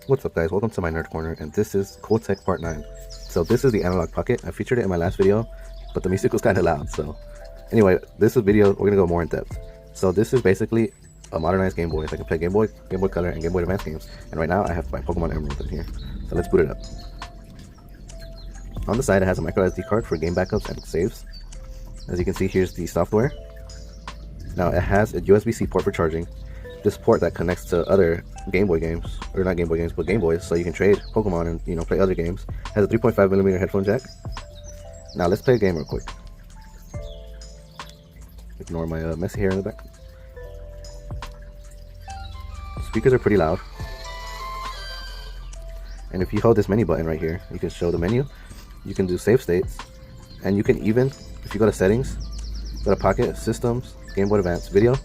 What's up guys, welcome to my nerd corner, and this is Cool Tech Part 9. So this is the Analogue Pocket. I featured it in my last video, but the music was kind of loud, so anyway, this is video, we're gonna go more in depth. So this is basically a modernized Game Boy. So I can play Game Boy Color, and Game Boy Advance games, and right now I have my Pokemon Emerald in here. So let's boot it up. On the side it has a micro SD card for game backups and saves. As you can see, here's the software. Now it has a USB-C port for charging. This port that connects to other Game Boy games, or not Game Boy games, but Game Boys, so you can trade Pokemon and play other games. Has a 3.5mm headphone jack. Now let's play a game real quick. Ignore my messy hair in the back. Speakers are pretty loud. And if you hold this menu button right here, you can show the menu. You can do save states, and you can even, if you go to settings, go to Pocket, Systems, Game Boy Advance, Video,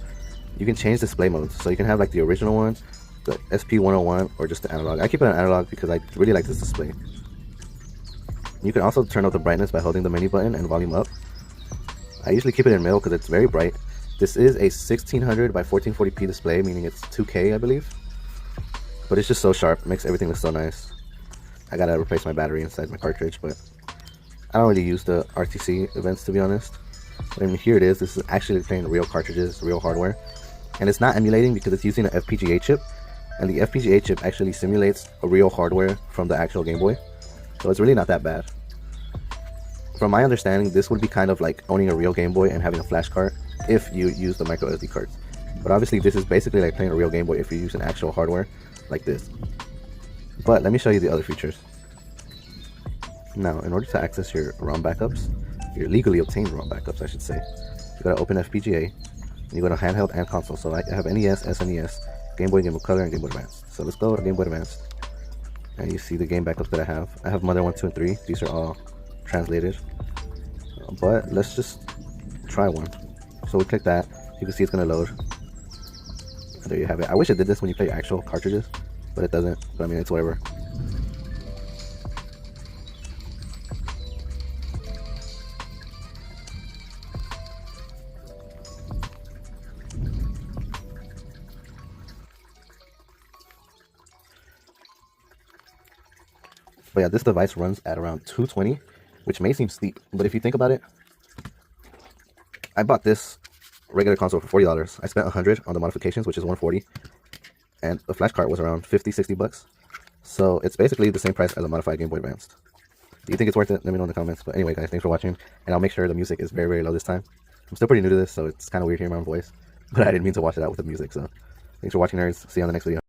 you can change display modes. So you can have like the original one, the SP101, or just the analog. I keep it on analog because I really like this display. You can also turn up the brightness by holding the menu button and volume up. I usually keep it in middle because it's very bright. This is a 1600 by 1440p display, meaning it's 2K, I believe. But it's just so sharp, makes everything look so nice. I gotta replace my battery inside my cartridge, but I don't really use the RTC events, to be honest. But I mean, here it is. This is actually playing real cartridges, real hardware. And it's not emulating because it's using an FPGA chip. And the FPGA chip actually simulates a real hardware from the actual Game Boy. So it's really not that bad. From my understanding, this would be kind of like owning a real Game Boy and having a flash card if you use the micro SD cards. But obviously this is basically like playing a real Game Boy if you use an actual hardware like this. But let me show you the other features. Now, in order to access your ROM backups, your legally obtained ROM backups, I should say, you gotta open FPGA, and you go to handheld and console. So I have NES, SNES, Game Boy, Game Boy Color, and Game Boy Advance. So let's go to Game Boy Advance, and you see the game backups that I have. I have Mother 1, 2, and 3. These are all translated, but let's just try one. So we click that. You can see it's gonna load. And there you have it. I wish it did this when you play your actual cartridges, but it doesn't. But I mean, it's whatever. But yeah, this device runs at around 220, which may seem steep, but if you think about it, I bought this regular console for $40. I spent $100 on the modifications, which is $140, and the flash card was around $50-60 bucks. So it's basically the same price as a modified Game Boy Advance. Do you think it's worth it? Let me know in the comments. But anyway, guys, thanks for watching, and I'll make sure the music is very, very low this time. I'm still pretty new to this, so it's kind of weird hearing my own voice, but I didn't mean to wash it out with the music. So thanks for watching, nerds. See you on the next video.